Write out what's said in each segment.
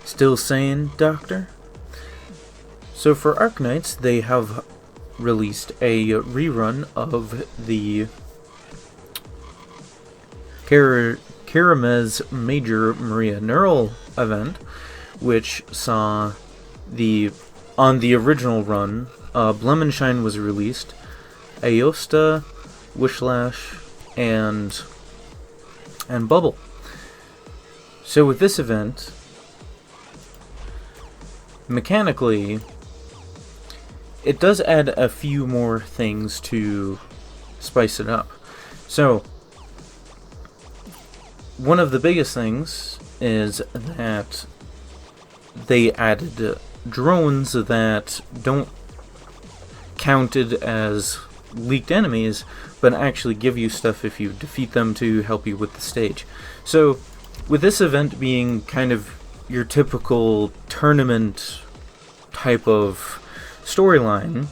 Still sane, Doctor? So for Arknights, they have released a rerun of the Karamez Major Maria Nearl event, which saw on the original run, Blemenshine was released, Aosta, Wishlash, and Bubble. So with this event, mechanically, it does add a few more things to spice it up. So, one of the biggest things is that they added drones that don't counted as leaked enemies, but actually give you stuff if you defeat them to help you with the stage. So, with this event being kind of your typical tournament type of storyline,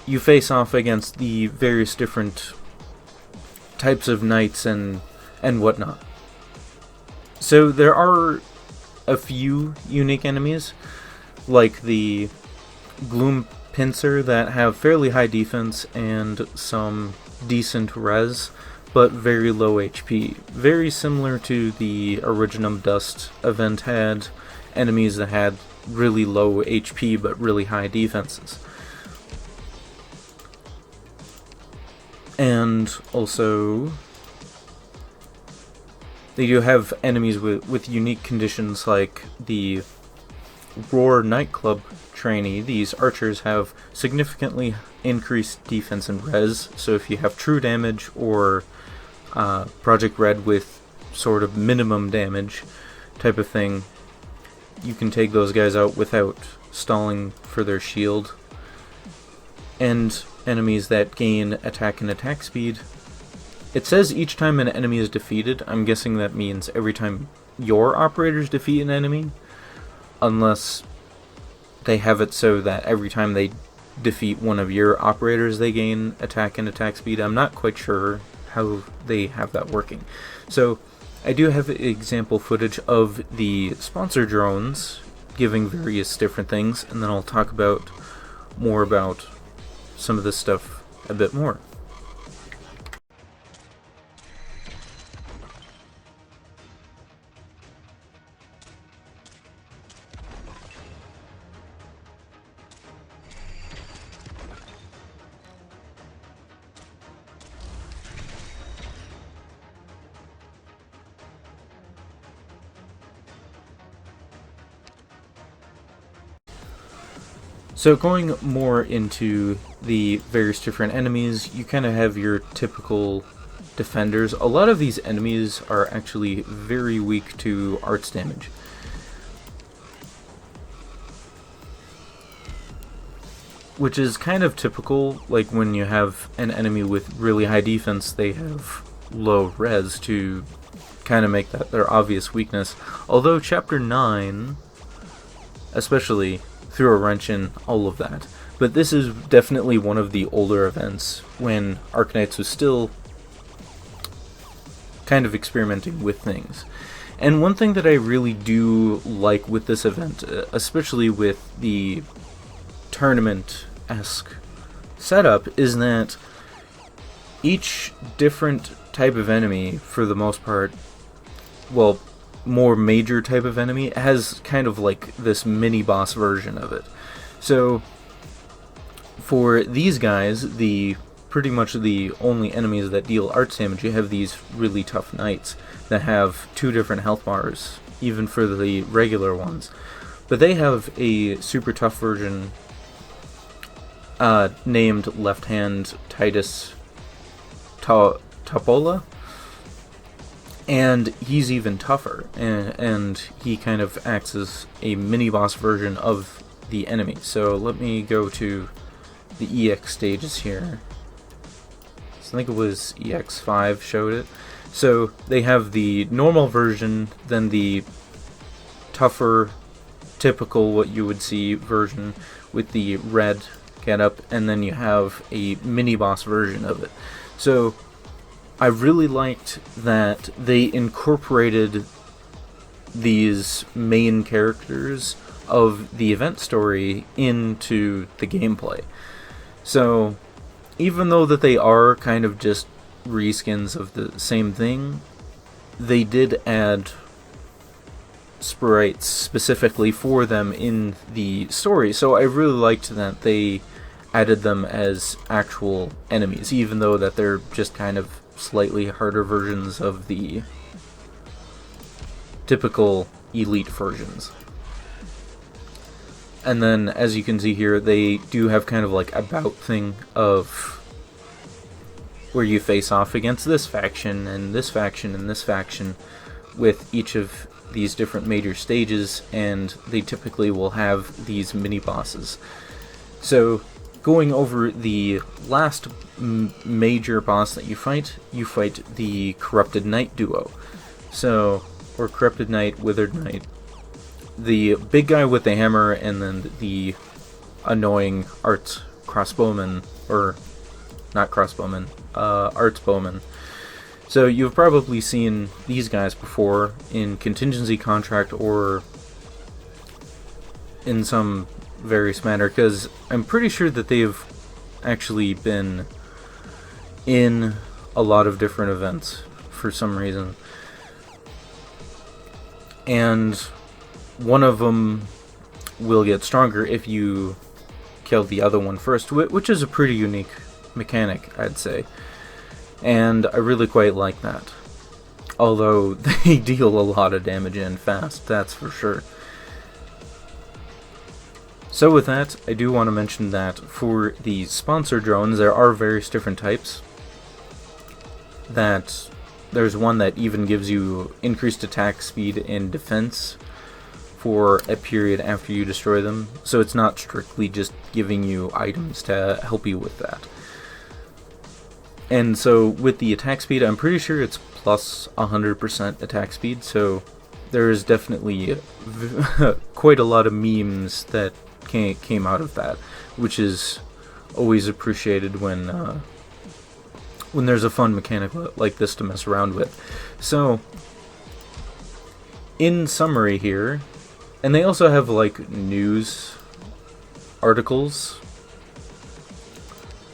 you face off against the various different types of knights and whatnot. So there are a few unique enemies, like the Gloom Pincer, that have fairly high defense and some decent res, but very low HP. Very similar to the Originum Dust event had enemies that had really low HP but really high defenses. And also, they do have enemies with unique conditions, like the Roar Nightclub trainee. These archers have significantly increased defense and res, so if you have true damage or Project Red with sort of minimum damage type of thing, you can take those guys out without stalling for their shield. And enemies that gain attack and attack speed. It says each time an enemy is defeated. I'm guessing that means every time your operators defeat an enemy, unless they have it so that every time they defeat one of your operators they gain attack and attack speed. I'm not quite sure how they have that working. So I do have example footage of the sponsor drones giving various different things, and then I'll talk about more about some of this stuff a bit more. So going more into the various different enemies, you kind of have your typical defenders. A lot of these enemies are actually very weak to arts damage. Which is kind of typical, like when you have an enemy with really high defense, they have low res to kind of make that their obvious weakness. Although Chapter 9, especially, threw a wrench in all of that. But this is definitely one of the older events when Arknights was still kind of experimenting with things. And one thing that I really do like with this event, especially with the tournament-esque setup, is that each different type of enemy, for the most part, well, more major type of enemy, has kind of like this mini-boss version of it. So, for these guys, pretty much the only enemies that deal arts damage, you have these really tough knights that have 2 different health bars, even for the regular ones. But they have a super tough version named Left Hand Titus Topola. And he's even tougher, and he kind of acts as a mini-boss version of the enemy. So let me go to the EX stages here. So I think it was EX5 showed it. So they have the normal version, then the tougher, typical, what you would see version with the red getup, and then you have a mini-boss version of it. So I really liked that they incorporated these main characters of the event story into the gameplay. So even though that they are kind of just reskins of the same thing, they did add sprites specifically for them in the story. So I really liked that they added them as actual enemies, even though that they're just kind of slightly harder versions of the typical elite versions. And then, as you can see here, they do have kind of like a bout thing of where you face off against this faction and this faction and this faction with each of these different major stages, and they typically will have these mini bosses. So going over the last major boss that you fight the Corrupted Knight duo. So, or Corrupted Knight, Withered Knight. The big guy with the hammer, and then the annoying arts crossbowman, or not crossbowman, arts bowman. So you've probably seen these guys before in Contingency Contract or in some various manner, because I'm pretty sure that they've actually been in a lot of different events for some reason. And one of them will get stronger if you kill the other one first, which is a pretty unique mechanic, I'd say. And I really quite like that. Although they deal a lot of damage and fast, that's for sure. So with that, I do want to mention that for the sponsor drones, there are various different types. That there's one that even gives you increased attack speed and defense for a period after you destroy them. So it's not strictly just giving you items to help you with that. And so with the attack speed, I'm pretty sure it's plus 100% attack speed, so there is definitely quite a lot of memes that came out of that, which is always appreciated when there's a fun mechanic like this to mess around with. So, in summary here, and they also have like news articles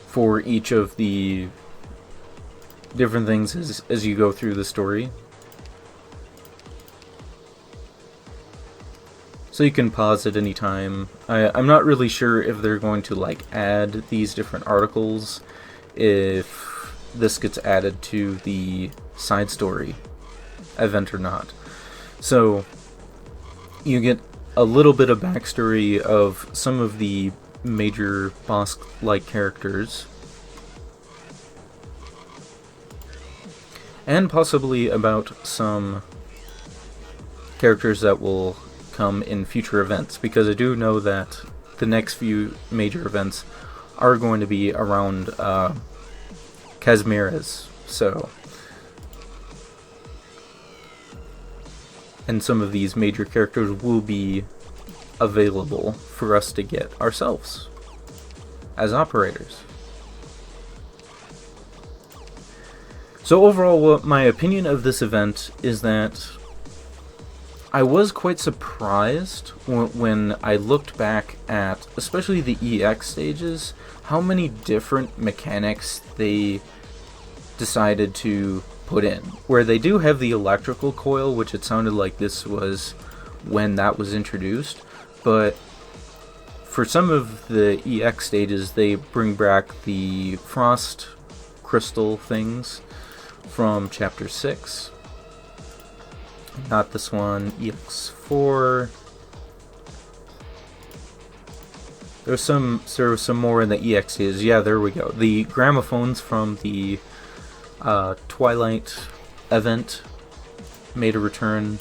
for each of the different things as you go through the story. So you can pause at any time. I'm not really sure if they're going to like add these different articles if this gets added to the side story event or not. So you get a little bit of backstory of some of the major boss-like characters, and possibly about some characters that will come in future events, because I do know that the next few major events are going to be around Kazmira's, so, and some of these major characters will be available for us to get ourselves as operators. So overall, my opinion of this event is that I was quite surprised when I looked back at, especially the EX stages, how many different mechanics they decided to put in. Where they do have the electrical coil, which it sounded like this was when that was introduced, but for some of the EX stages they bring back the frost crystal things from Chapter 6. Not this one, EX4. There was some more in the EX stages. Yeah, there we go. The gramophones from the Twilight event made a return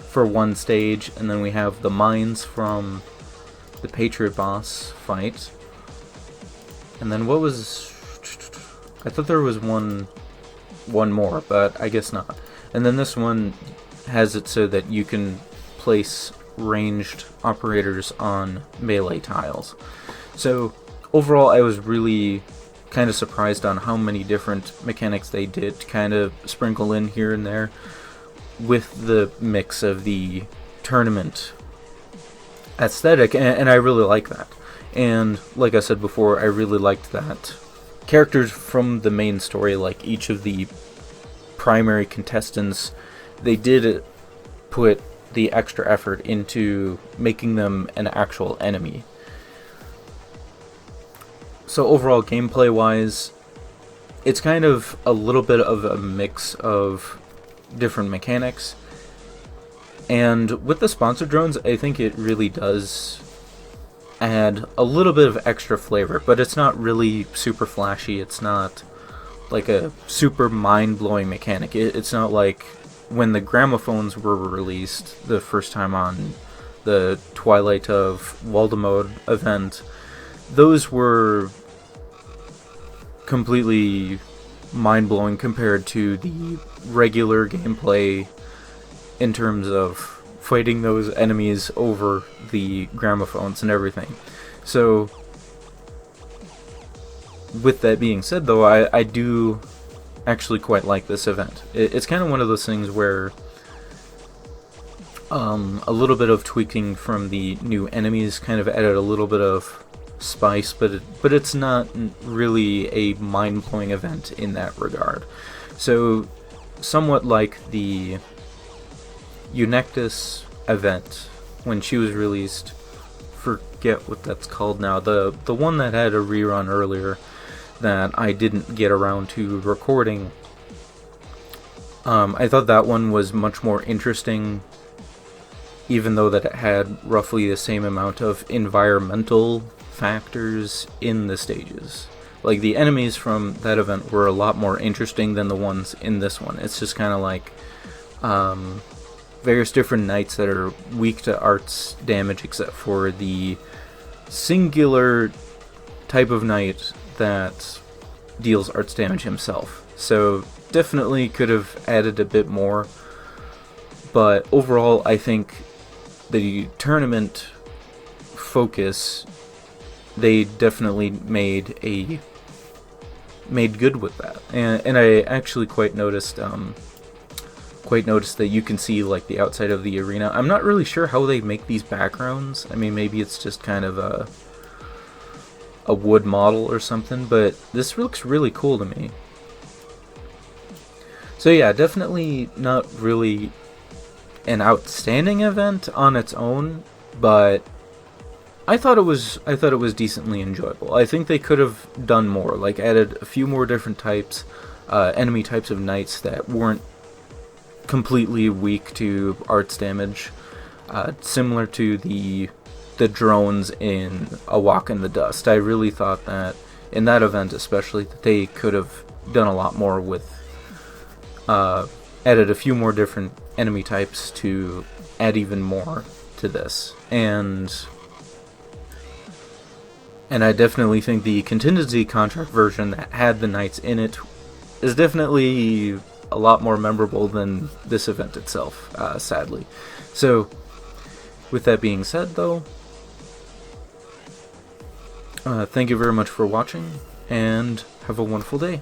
for one stage, and then we have the mines from the Patriot boss fight. And then what was... I thought there was one more, but I guess not. And then this one has it so that you can place ranged operators on melee tiles. So overall, I was really kind of surprised on how many different mechanics they did kind of sprinkle in here and there. with the mix of the tournament aesthetic, and I really like that. And like I said before, I really liked that characters from the main story, like each of the primary contestants, they did put the extra effort into making them an actual enemy. So overall, gameplay wise, it's kind of a little bit of a mix of different mechanics. And with the sponsor drones, I think it really does add a little bit of extra flavor, but it's not really super flashy. It's not like a super mind-blowing mechanic. It's not like when the gramophones were released the first time on the Twilight of Waldemode event. Those were completely mind-blowing compared to the regular gameplay in terms of fighting those enemies over the gramophones and everything. So, with that being said, though, I do actually quite like this event. It's kind of one of those things where a little bit of tweaking from the new enemies kind of added a little bit of spice, but it's not really a mind-blowing event in that regard. So, somewhat like the Eunectus event when she was released, forget what that's called now, the one that had a rerun earlier that I didn't get around to recording. I thought that one was much more interesting, even though that it had roughly the same amount of environmental factors in the stages. Like, the enemies from that event were a lot more interesting than the ones in this one. It's just kind of like various different knights that are weak to arts damage, except for the singular type of knight that deals arts damage himself. So definitely could have added a bit more, but overall I think the tournament focus, they definitely made good with that, and I actually quite noticed that you can see like the outside of the arena. I'm not really sure how they make these backgrounds. I mean, maybe it's just kind of a wood model or something, but this looks really cool to me. So yeah, definitely not really an outstanding event on its own, but I thought it was decently enjoyable. I think they could have done more, like added a few more different types, enemy types of knights that weren't completely weak to arts damage, similar to the drones in A Walk in the Dust. I really thought that in that event especially that they could have done a lot more with added a few more different enemy types to add even more to this. And I definitely think the contingency contract version that had the knights in it is definitely a lot more memorable than this event itself, sadly. So, with that being said, though, thank you very much for watching, and have a wonderful day.